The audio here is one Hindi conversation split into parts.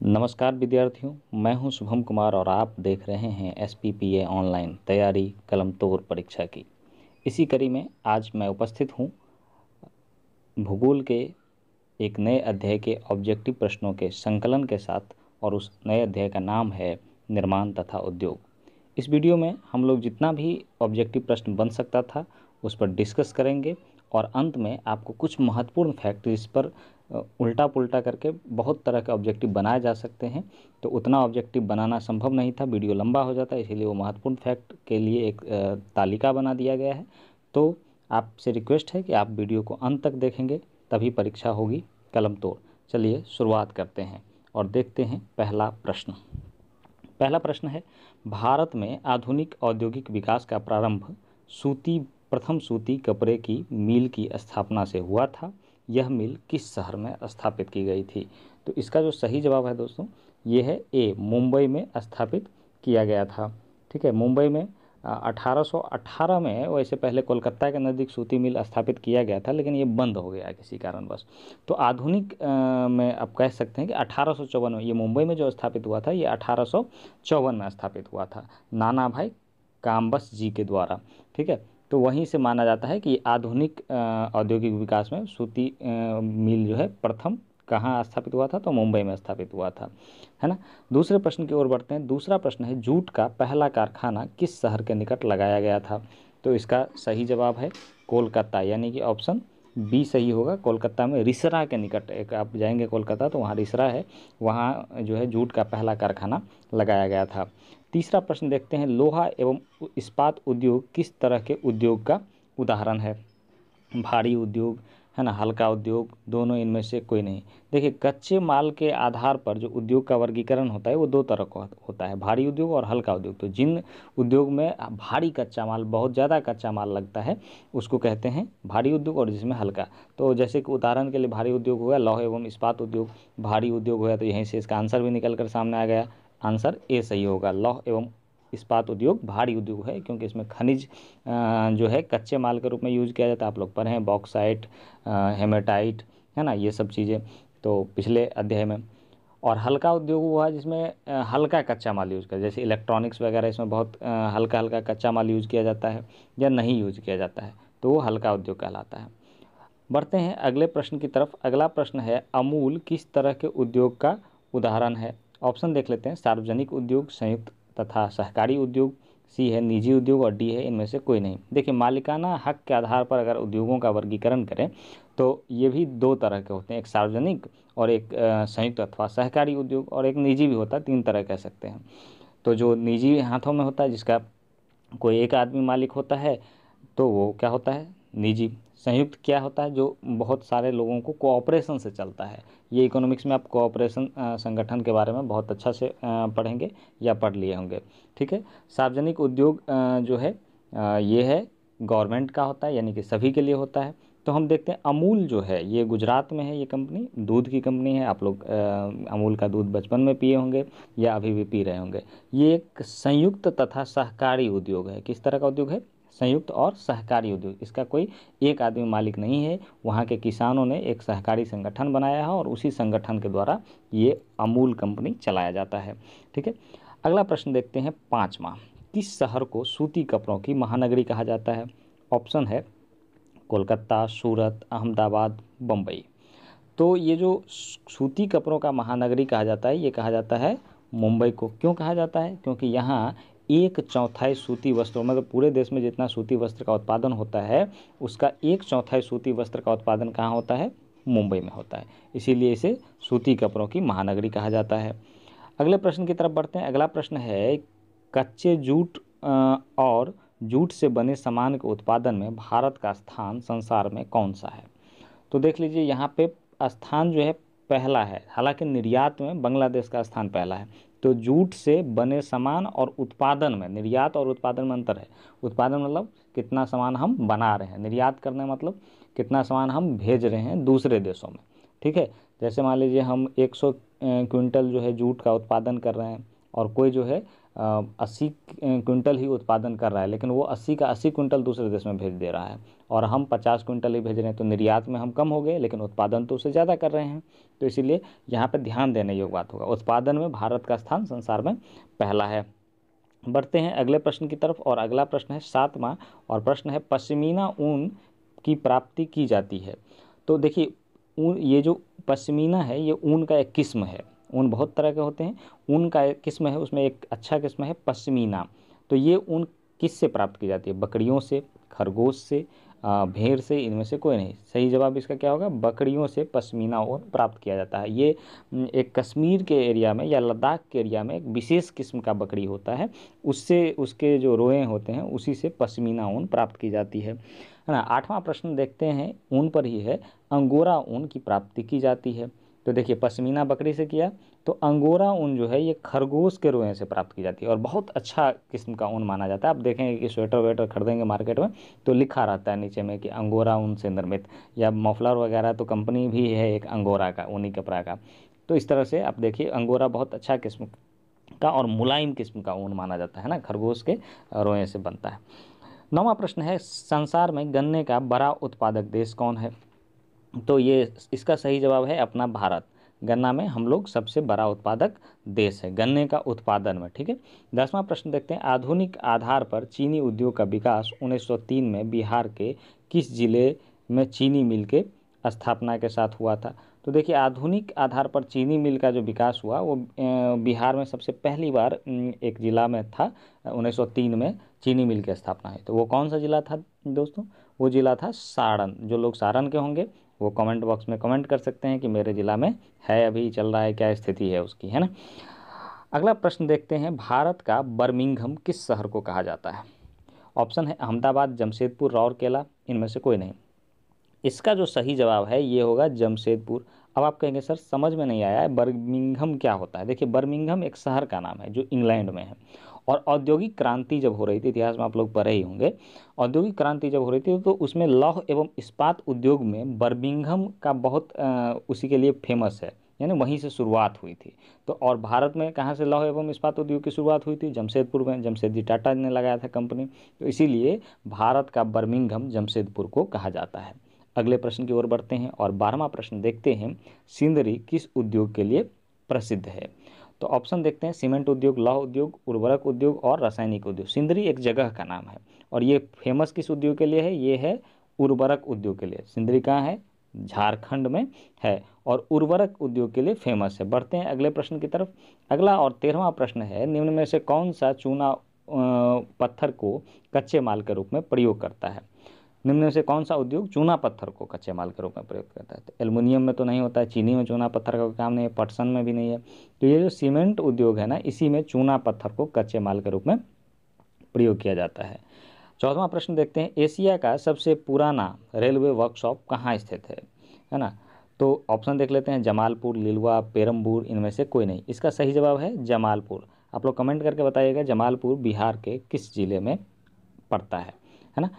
नमस्कार विद्यार्थियों, मैं हूं शुभम कुमार और आप देख रहे हैं SPPA ऑनलाइन तैयारी कलम तोड़ परीक्षा की। इसी कड़ी में आज मैं उपस्थित हूं भूगोल के एक नए अध्याय के ऑब्जेक्टिव प्रश्नों के संकलन के साथ, और उस नए अध्याय का नाम है निर्माण तथा उद्योग। इस वीडियो में हम लोग जितना भी ऑब्जेक्टिव प्रश्न बन सकता था उस पर डिस्कस करेंगे, और अंत में आपको कुछ महत्वपूर्ण फैक्ट इस पर उल्टा पुल्टा करके बहुत तरह के ऑब्जेक्टिव बनाए जा सकते हैं। तो उतना ऑब्जेक्टिव बनाना संभव नहीं था, वीडियो लंबा हो जाता है, इसीलिए वो महत्वपूर्ण फैक्ट के लिए एक तालिका बना दिया गया है। तो आपसे रिक्वेस्ट है कि आप वीडियो को अंत तक देखेंगे, तभी परीक्षा होगी कलम तोड़। चलिए शुरुआत करते हैं और देखते हैं पहला प्रश्न। पहला प्रश्न है, भारत में आधुनिक औद्योगिक विकास का प्रारंभ प्रथम सूती कपड़े की मिल की स्थापना से हुआ था। यह मिल किस शहर में स्थापित की गई थी? तो इसका जो सही जवाब है दोस्तों, ये है ए, मुंबई में स्थापित किया गया था। ठीक है, मुंबई में 1818 में, वैसे पहले कोलकाता के नज़दीक सूती मिल स्थापित किया गया था, लेकिन ये बंद हो गया किसी कारणवश। तो आधुनिक में आप कह सकते हैं कि 1854 में ये मुंबई में जो स्थापित हुआ था, ये 1854 में स्थापित हुआ था नाना भाई काम्बस जी के द्वारा। ठीक है, तो वहीं से माना जाता है कि आधुनिक औद्योगिक विकास में सूती मिल जो है प्रथम कहाँ स्थापित हुआ था? तो मुंबई में स्थापित हुआ था, है ना। दूसरे प्रश्न की ओर बढ़ते हैं। दूसरा प्रश्न है, जूट का पहला कारखाना किस शहर के निकट लगाया गया था? तो इसका सही जवाब है कोलकाता, यानी कि ऑप्शन बी सही होगा। कोलकाता में रिसरा के निकट, एक आप जाएंगे कोलकाता तो वहाँ रिसरा है, वहाँ जो है जूट का पहला कारखाना लगाया गया था। तीसरा प्रश्न देखते हैं, लोहा एवं इस्पात उद्योग किस तरह के उद्योग का उदाहरण है? भारी उद्योग है ना, हल्का उद्योग, दोनों इनमें से कोई नहीं। देखिए, कच्चे माल के आधार पर जो उद्योग का वर्गीकरण होता है वो दो तरह का होता है, भारी उद्योग और हल्का उद्योग। तो जिन उद्योग में भारी कच्चा माल, बहुत ज़्यादा कच्चा माल लगता है, उसको कहते हैं भारी उद्योग, और जिसमें हल्का। तो जैसे कि उदाहरण के लिए भारी उद्योग हो गया लौह एवं इस्पात उद्योग, भारी उद्योग हो गया। तो यहीं से इसका आंसर भी निकल कर सामने आ गया, आंसर ए सही होगा। लौह एवं इस्पात उद्योग भारी उद्योग है, क्योंकि इसमें खनिज जो है कच्चे माल के रूप में यूज किया जाता है। आप लोग पढ़े हैं बॉक्साइट, हेमेटाइट, है ना, ये सब चीज़ें तो पिछले अध्याय में। और हल्का उद्योग हुआ जिसमें हल्का कच्चा माल यूज किया, जैसे इलेक्ट्रॉनिक्स वगैरह, इसमें बहुत हल्का हल्का कच्चा माल यूज किया जाता है या नहीं यूज किया जाता है, तो वो हल्का उद्योग कहलाता है। बढ़ते हैं अगले प्रश्न की तरफ। अगला प्रश्न है, अमूल किस तरह के उद्योग का उदाहरण है? ऑप्शन देख लेते हैं, सार्वजनिक उद्योग, संयुक्त तथा सहकारी उद्योग, सी है निजी उद्योग, और डी है इनमें से कोई नहीं। देखिए, मालिकाना हक के आधार पर अगर उद्योगों का वर्गीकरण करें तो ये भी दो तरह के होते हैं, एक सार्वजनिक और एक संयुक्त अथवा सहकारी उद्योग, और एक निजी भी होता है, तीन तरह कह सकते हैं। तो जो निजी हाथों में होता है, जिसका कोई एक आदमी मालिक होता है, तो वो क्या होता है? निजी। संयुक्त क्या होता है? जो बहुत सारे लोगों को कोऑपरेशन से चलता है। ये इकोनॉमिक्स में आप कोऑपरेशन संगठन के बारे में बहुत अच्छा से पढ़ेंगे या पढ़ लिए होंगे। ठीक है, सार्वजनिक उद्योग जो है ये है गवर्नमेंट का होता है, यानी कि सभी के लिए होता है। तो हम देखते हैं अमूल जो है ये गुजरात में है, ये कंपनी दूध की कंपनी है। आप लोग अमूल का दूध बचपन में पिए होंगे या अभी भी पी रहे होंगे। ये एक संयुक्त तथा सहकारी उद्योग है। किस तरह का उद्योग है? संयुक्त और सहकारी उद्योग। इसका कोई एक आदमी मालिक नहीं है, वहाँ के किसानों ने एक सहकारी संगठन बनाया है और उसी संगठन के द्वारा ये अमूल कंपनी चलाया जाता है। ठीक है, अगला प्रश्न देखते हैं, पाँचवा। किस शहर को सूती कपड़ों की महानगरी कहा जाता है? ऑप्शन है कोलकाता, सूरत, अहमदाबाद, बम्बई। तो ये जो सूती कपड़ों का महानगरी कहा जाता है, ये कहा जाता है मुंबई को। क्यों कहा जाता है? क्योंकि यहाँ 1/4 सूती वस्त्रों, मतलब पूरे देश में जितना सूती वस्त्र का उत्पादन होता है, उसका 1/4 सूती वस्त्र का उत्पादन कहाँ होता है? मुंबई में होता है। इसीलिए इसे सूती कपड़ों की महानगरी कहा जाता है। अगले प्रश्न की तरफ बढ़ते हैं। अगला प्रश्न है, कच्चे जूट और जूट से बने सामान के उत्पादन में भारत का स्थान संसार में कौन सा है? तो देख लीजिए, यहाँ पे स्थान जो है पहला है, हालांकि निर्यात में बांग्लादेश का स्थान पहला है। तो जूट से बने सामान और उत्पादन में, निर्यात और उत्पादन में अंतर है। उत्पादन मतलब कितना सामान हम बना रहे हैं, निर्यात करने मतलब कितना सामान हम भेज रहे हैं दूसरे देशों में। ठीक है, जैसे मान लीजिए हम 100 क्विंटल जो है जूट का उत्पादन कर रहे हैं, और कोई जो है 80 क्विंटल ही उत्पादन कर रहा है, लेकिन वो 80 का 80 क्विंटल दूसरे देश में भेज दे रहा है और हम 50 क्विंटल ही भेज रहे हैं, तो निर्यात में हम कम हो गए लेकिन उत्पादन तो उससे ज़्यादा कर रहे हैं। तो इसीलिए यहाँ पर ध्यान देने योग्य बात होगा, उत्पादन में भारत का स्थान संसार में पहला है। बढ़ते हैं अगले प्रश्न की तरफ, और अगला प्रश्न है 7वां, और प्रश्न है पश्मीना ऊन की प्राप्ति की जाती है। तो देखिए ऊन, ये जो पश्मीना है ये ऊन का एक किस्म है। ऊन बहुत तरह के होते हैं, ऊन का एक किस्म है, उसमें एक अच्छा किस्म है पश्मीना। तो ये ऊन किससे प्राप्त की जाती है? बकरियों से, खरगोश से, भेड़ से, इनमें से कोई नहीं। सही जवाब इसका क्या होगा? बकरियों से पश्मीना ऊन प्राप्त किया जाता है। ये एक कश्मीर के एरिया में या लद्दाख के एरिया में एक विशेष किस्म का बकरी होता है, उससे उसके जो रोएं होते हैं उसी से पश्मीना ऊन प्राप्त की जाती है ना। 8वां प्रश्न देखते हैं, ऊन पर ही है, अंगोरा ऊन की प्राप्ति की जाती है। तो देखिए पश्मीना बकरी से किया, तो अंगोरा ऊन जो है ये खरगोश के रोएं से प्राप्त की जाती है और बहुत अच्छा किस्म का ऊन माना जाता है। आप देखेंगे कि स्वेटर वेटर खरीदेंगे मार्केट में तो लिखा रहता है नीचे में कि अंगोरा ऊन से निर्मित, या मफलर वगैरह तो कंपनी भी है एक अंगोरा का, ऊनी कपड़ा का। तो इस तरह से आप देखिए अंगोरा बहुत अच्छा किस्म का और मुलायम किस्म का ऊन माना जाता है ना, खरगोश के रोएं से बनता है। 9वां प्रश्न है, संसार में गन्ने का बड़ा उत्पादक देश कौन है? तो ये इसका सही जवाब है अपना भारत। गन्ना में हम लोग सबसे बड़ा उत्पादक देश है गन्ने का उत्पादन में, ठीक है। 10वां प्रश्न देखते हैं, आधुनिक आधार पर चीनी उद्योग का विकास 1903 में बिहार के किस जिले में चीनी मिल के स्थापना के साथ हुआ था? तो देखिए आधुनिक आधार पर चीनी मिल का जो विकास हुआ वो बिहार में सबसे पहली बार एक ज़िला में था। 1903 में चीनी मिल की स्थापना है। तो वो कौन सा ज़िला था दोस्तों? वो ज़िला था सारण। जो लोग सारण के होंगे वो कमेंट बॉक्स में कमेंट कर सकते हैं कि मेरे ज़िला में है, अभी चल रहा है, क्या स्थिति है उसकी, है ना। अगला प्रश्न देखते हैं, भारत का बर्मिंघम किस शहर को कहा जाता है? ऑप्शन है अहमदाबाद, जमशेदपुर, राउरकेला, इनमें से कोई नहीं। इसका जो सही जवाब है ये होगा जमशेदपुर। अब आप कहेंगे सर समझ में नहीं आया है, बर्मिंघम क्या होता है? देखिए बर्मिंघम एक शहर का नाम है जो इंग्लैंड में है, और औद्योगिक क्रांति जब हो रही थी, इतिहास में आप लोग पढ़े ही होंगे, औद्योगिक क्रांति जब हो रही थी तो उसमें लौह एवं इस्पात उद्योग में बर्मिंघम का बहुत उसी के लिए फेमस है, यानी वहीं से शुरुआत हुई थी। तो और भारत में कहाँ से लौह एवं इस्पात उद्योग की शुरुआत हुई थी? जमशेदपुर में, जमशेदजी टाटा ने लगाया था कंपनी। तो इसीलिए भारत का बर्मिंघम जमशेदपुर को कहा जाता है। अगले प्रश्न की ओर बढ़ते हैं और 12वां प्रश्न देखते हैं, सिंदरी किस उद्योग के लिए प्रसिद्ध है? तो ऑप्शन देखते हैं, सीमेंट उद्योग, लौह उद्योग, उर्वरक उद्योग और रासायनिक उद्योग। सिंदरी एक जगह का नाम है और ये फेमस किस उद्योग के लिए है? ये है उर्वरक उद्योग के लिए। सिंदरी कहाँ है? झारखंड में है और उर्वरक उद्योग के लिए फेमस है। बढ़ते हैं अगले प्रश्न की तरफ। अगला और 13वां प्रश्न है, निम्न में से कौन सा चूना पत्थर को कच्चे माल के रूप में प्रयोग करता है? निम्न में से कौन सा उद्योग चूना पत्थर को कच्चे माल के रूप में प्रयोग करता है? तो एल्युमिनियम में तो नहीं होता है, चीनी में चूना पत्थर का काम नहीं है, पटसन में भी नहीं है। तो ये जो सीमेंट उद्योग है ना, इसी में चूना पत्थर को कच्चे माल के रूप में प्रयोग किया जाता है। 14वां प्रश्न देखते हैं, एशिया का सबसे पुराना रेलवे वर्कशॉप कहाँ स्थित है ना। तो ऑप्शन देख लेते हैं, जमालपुर, लिलुआ, पेरम्बूर, इनमें से कोई नहीं। इसका सही जवाब है जमालपुर। आप लोग कमेंट करके बताइएगा जमालपुर बिहार के किस जिले में पड़ता है ना।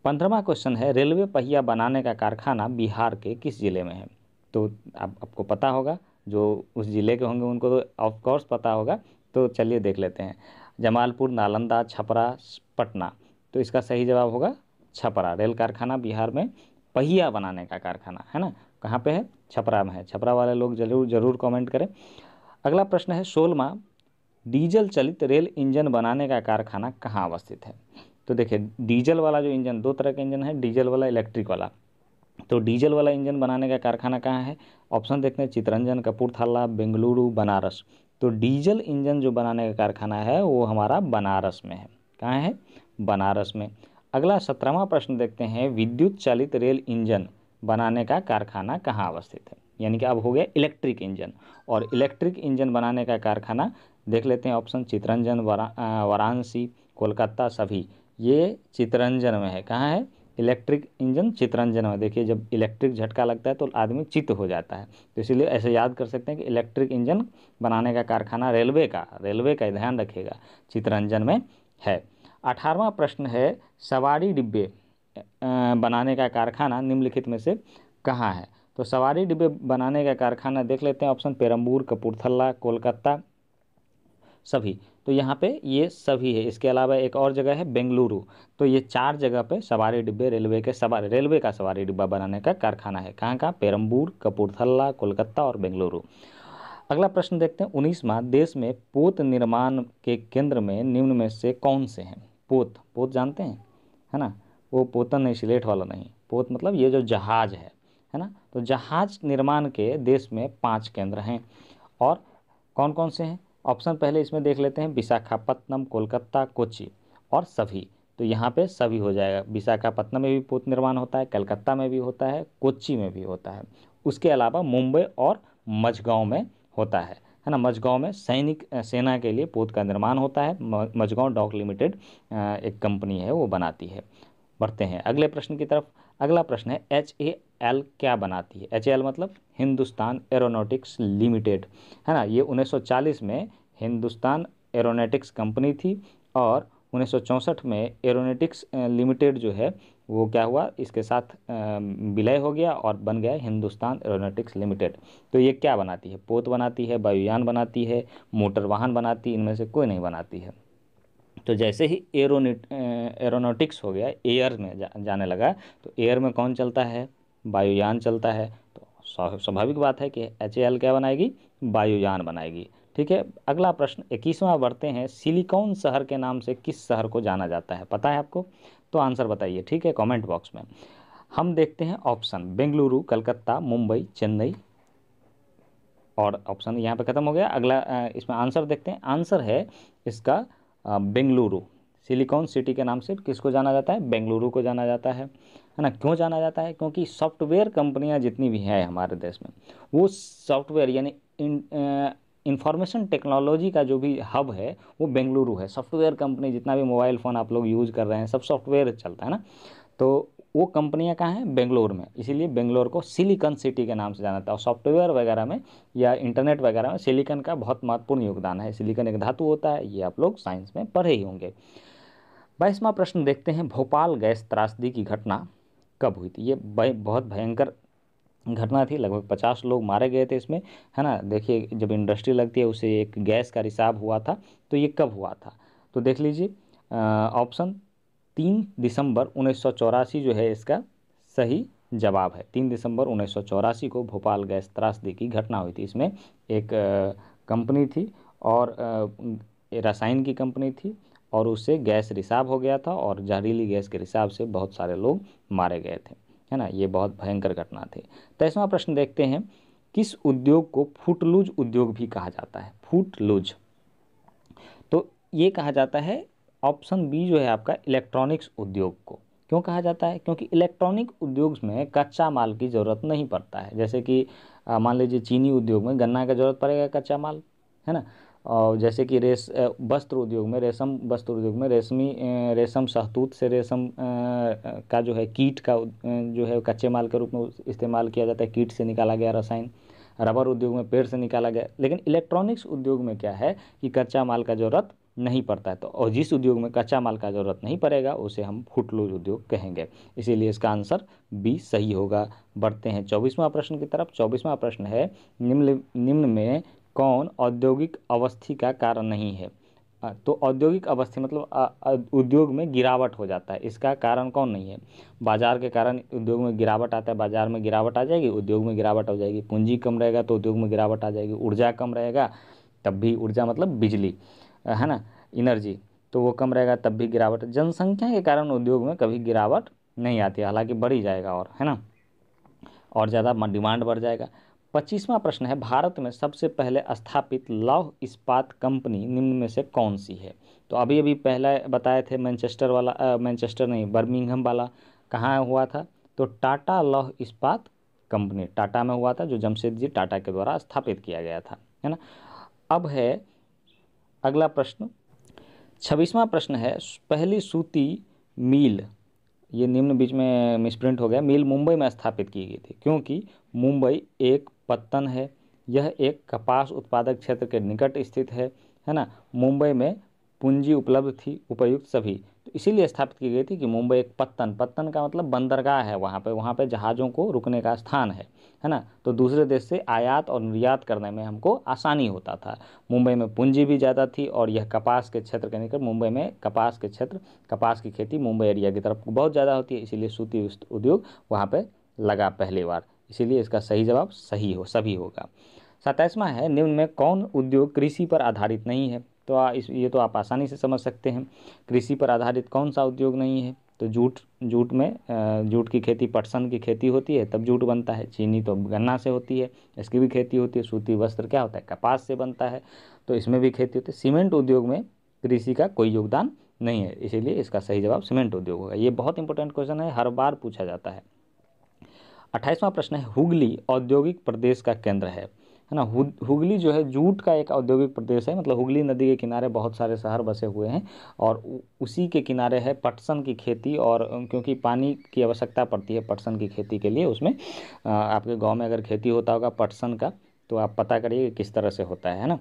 15वां क्वेश्चन है, रेलवे पहिया बनाने का कारखाना बिहार के किस जिले में है? तो आपको पता होगा, जो उस जिले के होंगे उनको तो ऑफ कोर्स पता होगा। तो चलिए देख लेते हैं, जमालपुर, नालंदा, छपरा, पटना। तो इसका सही जवाब होगा छपरा। रेल कारखाना बिहार में पहिया बनाने का कारखाना है ना, कहाँ पे है? छपरा में है। छपरा वाले लोग जरूर जरूर कमेंट करें। अगला प्रश्न है, 16वां, डीजल चलित रेल इंजन बनाने का कारखाना कहाँ अवस्थित है? तो देखिए डीजल वाला जो इंजन, दो तरह का इंजन है, डीजल वाला, इलेक्ट्रिक वाला। तो डीजल वाला इंजन बनाने का कारखाना कहाँ है? ऑप्शन देखते हैं, चितरंजन, कपूरथला, बेंगलुरु, बनारस। तो डीजल इंजन जो बनाने का कारखाना है वो हमारा बनारस में है। कहाँ है? बनारस में। अगला 17वां प्रश्न देखते हैं, विद्युत चालित रेल इंजन बनाने का कारखाना कहाँ अवस्थित है? यानी कि अब हो गया इलेक्ट्रिक इंजन, और इलेक्ट्रिक इंजन बनाने का कारखाना देख लेते हैं, ऑप्शन चितरंजन, वाराणसी, कोलकाता, सभी। ये चितरंजन में है। कहाँ है? इलेक्ट्रिक इंजन चितरंजन में। देखिए जब इलेक्ट्रिक झटका लगता है तो आदमी चित्त हो जाता है, तो इसीलिए ऐसे याद कर सकते हैं कि इलेक्ट्रिक इंजन बनाने का कारखाना रेलवे का ध्यान रखिएगा, चितरंजन में है। 18वां प्रश्न है, सवारी डिब्बे बनाने का कारखाना निम्नलिखित में से कहाँ है? तो सवारी डिब्बे बनाने का कारखाना देख लेते हैं, ऑप्शन पेरम्बूर, कपूरथला, कोलकाता, सभी। तो यहाँ पे ये सभी है। इसके अलावा एक और जगह है बेंगलुरु। तो ये 4 जगह पे सवारी डिब्बे रेलवे का सवारी डिब्बा बनाने का कारखाना है। कहाँ कहाँ? पेरम्बूर, कपूरथला, कोलकाता और बेंगलुरु। अगला प्रश्न देखते हैं 19वां, देश में पोत निर्माण के केंद्र में निम्न में से कौन से हैं? पोत जानते हैं, है ना? वो पोतन नहीं, स्लेट वाला नहीं। पोत मतलब ये जो जहाज है ना? तो जहाज निर्माण के देश में 5 केंद्र हैं। और कौन कौन से हैं? ऑप्शन पहले इसमें देख लेते हैं, विशाखापत्तनम, कोलकाता, कोच्चि और सभी। तो यहाँ पे सभी हो जाएगा। विशाखापत्तनम में भी पोत निर्माण होता है, कलकत्ता में भी होता है, कोच्चि में भी होता है। उसके अलावा मुंबई और मझगांव में होता है ना? मझगांव में सेना के लिए पोत का निर्माण होता है। मझगांव डॉक लिमिटेड एक कंपनी है, वो बनाती है। बढ़ते हैं अगले प्रश्न की तरफ। अगला प्रश्न है HAL क्या बनाती है? HAL मतलब हिंदुस्तान एरोनॉटिक्स लिमिटेड, है ना? ये 1940 में हिंदुस्तान एरोनॉटिक्स कंपनी थी और 1964 में एरोनॉटिक्स लिमिटेड जो है वो क्या हुआ, इसके साथ विलय हो गया और बन गया हिंदुस्तान एरोनॉटिक्स लिमिटेड। तो ये क्या बनाती है? पोत बनाती है, वायुयान बनाती है, मोटर वाहन बनाती है, इनमें से कोई नहीं बनाती है। तो जैसे ही एरोनॉटिक्स हो गया, एयर में जाने लगा, तो एयर में कौन चलता है? वायुयान चलता है। तो स्वाभाविक बात है कि HAL क्या बनाएगी? वायुयान बनाएगी। ठीक है। अगला प्रश्न 21वां बढ़ते हैं। सिलिकॉन शहर के नाम से किस शहर को जाना जाता है? पता है आपको? तो आंसर बताइए, ठीक है, कमेंट बॉक्स में। हम देखते हैं ऑप्शन, बेंगलुरु, कलकत्ता, मुंबई, चेन्नई, और ऑप्शन यहाँ पे खत्म हो गया। अगला इसमें आंसर देखते हैं। आंसर है इसका बेंगलुरु। सिलिकॉन सिटी के नाम से किसको जाना जाता है? बेंगलुरु को जाना जाता है ना? क्यों जाना जाता है? क्योंकि सॉफ्टवेयर कंपनियां जितनी भी हैं हमारे देश में, वो सॉफ्टवेयर यानी इंफॉर्मेशन टेक्नोलॉजी का जो भी हब है वो बेंगलुरु है। सॉफ्टवेयर कंपनी जितना भी मोबाइल फ़ोन आप लोग यूज़ कर रहे हैं, सब सॉफ्टवेयर चलता है ना? तो वो कंपनियां कहाँ हैं? बेंगलोर में। इसीलिए बेंगलोर को सिलिकॉन सिटी के नाम से जाना जाता है। और सॉफ्टवेयर वगैरह में या इंटरनेट वगैरह में सिलिकॉन का बहुत महत्वपूर्ण योगदान है। सिलिकॉन एक धातु होता है, ये आप लोग साइंस में पढ़े ही होंगे। 22वां प्रश्न देखते हैं। भोपाल गैस त्रासदी की घटना कब हुई थी? ये बहुत भयंकर घटना थी। लगभग 50 लोग मारे गए थे इसमें, है ना? देखिए, जब इंडस्ट्री लगती है उससे एक गैस का रिसाव हुआ था। तो ये कब हुआ था? तो देख लीजिए, ऑप्शन 3 दिसंबर 1984 जो है इसका सही जवाब है। 3 दिसंबर 1984 को भोपाल गैस त्रासदी की घटना हुई थी। इसमें एक कंपनी थी और रसायन की कंपनी थी, और उससे गैस रिसाव हो गया था और जहरीली गैस के रिसाव से बहुत सारे लोग मारे गए थे, है ना? ये बहुत भयंकर घटना थी। 23वां प्रश्न देखते हैं। किस उद्योग को फुटलूज उद्योग भी कहा जाता है? फुटलूज, तो ये कहा जाता है, ऑप्शन बी जो है आपका, इलेक्ट्रॉनिक्स उद्योग को। क्यों कहा जाता है? क्योंकि इलेक्ट्रॉनिक उद्योग में कच्चा माल की ज़रूरत नहीं पड़ता है। जैसे कि मान लीजिए चीनी उद्योग में गन्ना का ज़रूरत पड़ेगा, कच्चा माल, है ना? और जैसे कि वस्त्र उद्योग में, वस्त्र उद्योग में रेशम शहतूत से रेशम का जो है कीट का जो है कच्चे माल के रूप में इस्तेमाल किया जाता है। कीट से निकाला गया रसायन। रबर उद्योग में पेड़ से निकाला गया। लेकिन इलेक्ट्रॉनिक्स उद्योग में क्या है कि कच्चा माल का ज़रूरत नहीं पड़ता है। तो और जिस उद्योग में कच्चा माल का ज़रूरत नहीं पड़ेगा उसे हम फुटलूज उद्योग कहेंगे। इसीलिए इसका आंसर बी सही होगा। बढ़ते हैं 24वां प्रश्न की तरफ। 24वां प्रश्न है, निम्न में कौन औद्योगिक अवस्थी का कारण नहीं है? तो औद्योगिक अवस्थी मतलब उद्योग में गिरावट हो जाता है, इसका कारण कौन नहीं है? बाजार के कारण उद्योग में गिरावट आता है, बाजार में गिरावट आ जाएगी, उद्योग में गिरावट हो जाएगी। पूंजी कम रहेगा तो उद्योग में गिरावट आ जाएगी। ऊर्जा कम रहेगा तब भी, ऊर्जा मतलब बिजली, है ना, एनर्जी, तो वो कम रहेगा तब भी गिरावट। जनसंख्या के कारण उद्योग में कभी गिरावट नहीं आती, हालांकि बढ़ ही जाएगा, और है ना, और ज़्यादा डिमांड बढ़ जाएगा। 25वां प्रश्न है, भारत में सबसे पहले स्थापित लौह इस्पात कंपनी निम्न में से कौन सी है? तो अभी अभी पहले बताए थे मैनचेस्टर वाला, मैनचेस्टर नहीं, बर्मिंघम वाला। कहाँ हुआ था? तो टाटा लौह इस्पात कंपनी टाटा में हुआ था, जो जमशेदजी टाटा के द्वारा स्थापित किया गया था, है ना? अब है अगला प्रश्न, 26वां प्रश्न है, पहली सूती मिल, ये निम्न बीच में मिसप्रिंट हो गया, मिल मुंबई में स्थापित की गई थी, क्योंकि मुंबई एक पत्तन है, यह एक कपास उत्पादक क्षेत्र के निकट स्थित है ना? मुंबई में पूंजी उपलब्ध थी, उपयुक्त सभी, तो इसीलिए स्थापित की गई थी कि मुंबई एक पत्तन का मतलब बंदरगाह है, वहाँ पे जहाज़ों को रुकने का स्थान है ना। तो दूसरे देश से आयात और निर्यात करने में हमको आसानी होता था। मुंबई में पूंजी भी ज़्यादा थी और यह कपास के क्षेत्र के निकट, मुंबई में कपास के क्षेत्र, कपास की खेती मुंबई एरिया की तरफ बहुत ज़्यादा होती है, इसीलिए सूती उद्योग वहाँ पे लगा पहली बार। इसीलिए इसका सही जवाब सभी होगा। 27वां है, निम्न में कौन उद्योग कृषि पर आधारित नहीं है। तो ये तो आप आसानी से समझ सकते हैं। कृषि पर आधारित कौन सा उद्योग नहीं है, तो जूट की खेती, पटसन की खेती होती है तब जूट बनता है। चीनी तो गन्ना से होती है, इसकी भी खेती होती है। सूती वस्त्र क्या होता है, कपास से बनता है, तो इसमें भी खेती होती है। सीमेंट उद्योग में कृषि का कोई योगदान नहीं है, इसीलिए इसका सही जवाब सीमेंट उद्योग होगा। ये बहुत इंपॉर्टेंट क्वेश्चन है, हर बार पूछा जाता है। 28वां प्रश्न है, हुगली औद्योगिक प्रदेश का केंद्र है ना। हुगली जो है जूट का एक औद्योगिक प्रदेश है, मतलब हुगली नदी के किनारे बहुत सारे शहर बसे हुए हैं और उसी के किनारे है पटसन की खेती। और क्योंकि पानी की आवश्यकता पड़ती है पटसन की खेती के लिए, उसमें आपके गांव में अगर खेती होता होगा पटसन का तो आप पता करिए किस तरह से होता है ना।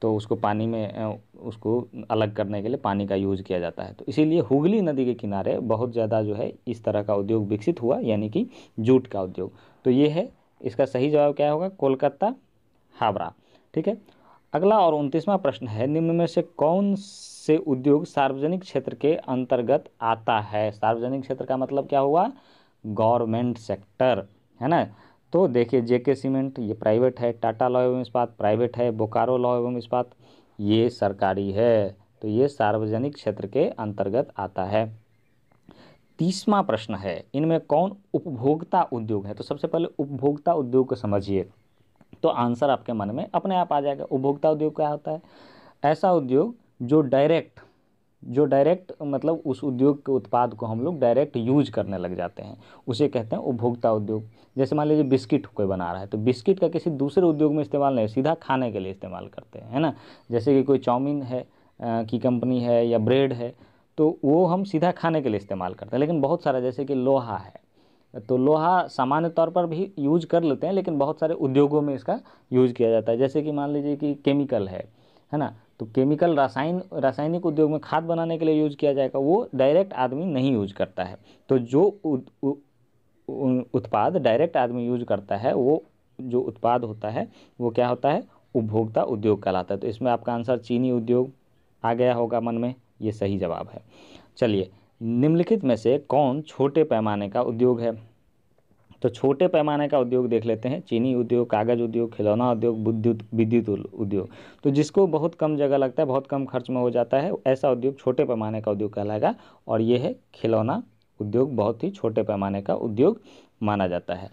तो उसको पानी में उसको अलग करने के लिए पानी का यूज़ किया जाता है। तो इसीलिए हुगली नदी के किनारे बहुत ज़्यादा जो है इस तरह का उद्योग विकसित हुआ, यानी कि जूट का उद्योग। तो ये है, इसका सही जवाब क्या होगा, कोलकाता, हावड़ा। ठीक है। अगला और 29वां प्रश्न है, निम्न में से कौन से उद्योग सार्वजनिक क्षेत्र के अंतर्गत आता है। सार्वजनिक क्षेत्र का मतलब क्या हुआ, गवर्नमेंट सेक्टर, है ना। तो देखिए जेके सीमेंट ये प्राइवेट है, टाटा लौह एवं इस्पात प्राइवेट है, बोकारो लौह एवं इस्पात ये सरकारी है। तो ये सार्वजनिक क्षेत्र के अंतर्गत आता है। 30वां प्रश्न है, इनमें कौन उपभोक्ता उद्योग है। तो सबसे पहले उपभोक्ता उद्योग को समझिए, तो आंसर आपके मन में अपने आप आ जाएगा। उपभोक्ता उद्योग क्या होता है, ऐसा उद्योग जो डायरेक्ट मतलब उस उद्योग के उत्पाद को हम लोग डायरेक्ट यूज करने लग जाते हैं, उसे कहते हैं उपभोक्ता उद्योग। जैसे मान लीजिए बिस्किट कोई बना रहा है, तो बिस्किट का किसी दूसरे उद्योग में इस्तेमाल नहीं, सीधा खाने के लिए इस्तेमाल करते हैं, है ना। जैसे कि कोई चाउमीन है की कंपनी है या ब्रेड है, तो वो हम सीधा खाने के लिए इस्तेमाल करते हैं। लेकिन बहुत सारा, जैसे कि लोहा है, तो लोहा सामान्य तौर पर भी यूज कर लेते हैं, लेकिन बहुत सारे उद्योगों में इसका यूज किया जाता है। जैसे कि मान लीजिए कि केमिकल है ना, तो केमिकल रासायनिक उद्योग में खाद बनाने के लिए यूज किया जाएगा, वो डायरेक्ट आदमी नहीं यूज करता है। तो जो उत्पाद डायरेक्ट आदमी यूज करता है, वो जो उत्पाद होता है वो क्या होता है, उपभोक्ता उद्योग कहलाता है। तो इसमें आपका आंसर चीनी उद्योग आ गया होगा मन में, ये सही जवाब है। चलिए, निम्नलिखित में से कौन छोटे पैमाने का उद्योग है। तो छोटे पैमाने का उद्योग देख लेते हैं, चीनी उद्योग, कागज उद्योग, खिलौना उद्योग, विद्युत उद्योग। तो जिसको बहुत कम जगह लगता है, बहुत कम खर्च में हो जाता है, ऐसा उद्योग छोटे पैमाने का उद्योग कहलाएगा। और ये है खिलौना उद्योग, बहुत ही छोटे पैमाने का उद्योग माना जाता है।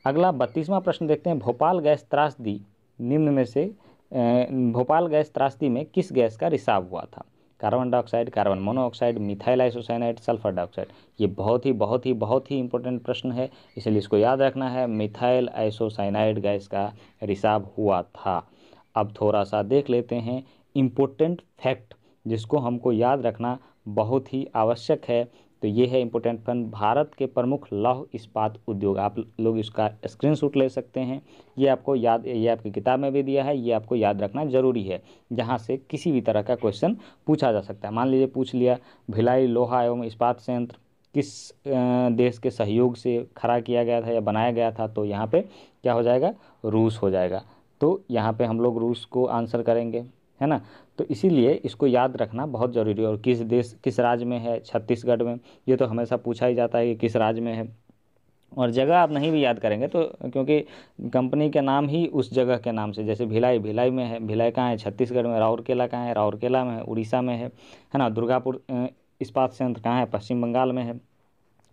अगला 32वां प्रश्न देखते हैं, भोपाल गैस त्रासदी निम्न में से भोपाल गैस त्रासदी में किस गैस का रिसाव हुआ था। Carbon dioxide, carbon monoxide, methyl isocyanide, sulphur dioxide. ये बहुत ही इंपॉर्टेंट प्रश्न है, इसलिए इसको याद रखना है। मिथाइल आइसोसाइनाइड गैस का रिसाव हुआ था। अब थोड़ा सा देख लेते हैं इम्पोर्टेंट फैक्ट, जिसको हमको याद रखना बहुत ही आवश्यक है। तो ये है इम्पोर्टेंट फैक्ट, भारत के प्रमुख लौह इस्पात उद्योग। आप लोग इसका स्क्रीनशॉट ले सकते हैं, ये आपकी किताब में भी दिया है, ये आपको याद रखना जरूरी है, जहाँ से किसी भी तरह का क्वेश्चन पूछा जा सकता है। मान लीजिए पूछ लिया, भिलाई लोहा एवं इस्पात संयंत्र किस देश के सहयोग से खड़ा किया गया था या बनाया गया था, तो यहाँ पे क्या हो जाएगा, रूस हो जाएगा। तो यहाँ पे हम लोग रूस को आंसर करेंगे, है ना। तो इसीलिए इसको याद रखना बहुत ज़रूरी है। और किस राज्य में है, छत्तीसगढ़ में, ये तो हमेशा पूछा ही जाता है कि किस राज्य में है। और जगह आप नहीं भी याद करेंगे तो, क्योंकि कंपनी के नाम ही उस जगह के नाम से, जैसे भिलाई में है, भिलाई कहाँ है, छत्तीसगढ़ में। राउरकेला कहाँ है, राउरकेला में है, उड़ीसा में है ना। दुर्गापुर इस्पात संयंत्र कहाँ है, पश्चिम बंगाल में है।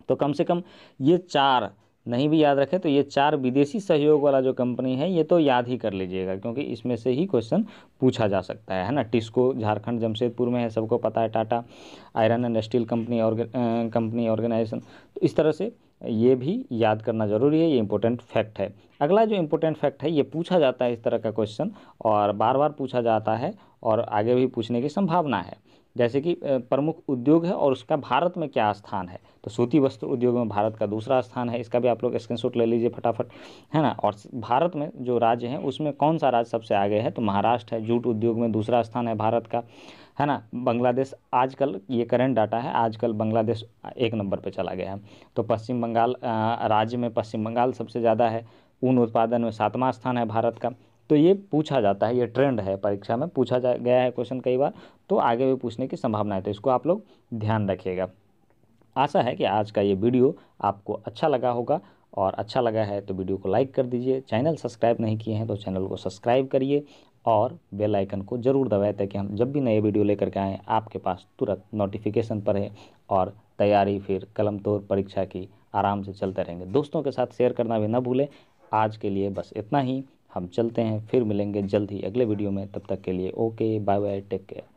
तो कम से कम ये 4 नहीं भी याद रखें तो ये 4 विदेशी सहयोग वाला जो कंपनी है, ये तो याद ही कर लीजिएगा, क्योंकि इसमें से ही क्वेश्चन पूछा जा सकता है ना। टिस्को झारखंड जमशेदपुर में है, सबको पता है। Tata iron and steel company organisation. तो इस तरह से ये भी याद करना ज़रूरी है, ये इंपॉर्टेंट फैक्ट है। अगला जो इंपॉर्टेंट फैक्ट है, ये पूछा जाता है इस तरह का क्वेश्चन, और बार बार पूछा जाता है और आगे भी पूछने की संभावना है। जैसे कि प्रमुख उद्योग है और उसका भारत में क्या स्थान है, तो सूती वस्त्र उद्योग में भारत का दूसरा स्थान है। इसका भी आप लोग स्क्रीनशॉट ले लीजिए फटाफट, है ना। और भारत में जो राज्य हैं उसमें कौन सा राज्य सबसे आगे है, तो महाराष्ट्र है। जूट उद्योग में दूसरा स्थान है भारत का, है ना। बांग्लादेश आजकल, ये करंट डाटा है, आजकल बांग्लादेश 1 नंबर पे चला गया है। तो पश्चिम बंगाल राज्य में पश्चिम बंगाल सबसे ज़्यादा है, ऊन उत्पादन में 7वां स्थान है भारत का। तो ये पूछा जाता है, ये ट्रेंड है, परीक्षा में पूछा जा गया है क्वेश्चन कई बार, तो आगे भी पूछने की संभावना है, तो इसको आप लोग ध्यान रखिएगा। आशा है कि आज का ये वीडियो आपको अच्छा लगा होगा, और अच्छा लगा है तो वीडियो को लाइक कर दीजिए। चैनल सब्सक्राइब नहीं किए हैं तो चैनल को सब्सक्राइब करिए, और बेल आइकन को ज़रूर दबाएं, ताकि हम जब भी नए वीडियो लेकर के आएँ आपके पास तुरंत नोटिफिकेशन पर है, और तैयारी फिर कलम तोड़ परीक्षा की आराम से चलते रहेंगे। दोस्तों के साथ शेयर करना भी ना भूलें। आज के लिए बस इतना ही, हम चलते हैं, फिर मिलेंगे जल्द ही अगले वीडियो में। तब तक के लिए okay, bye bye, take care.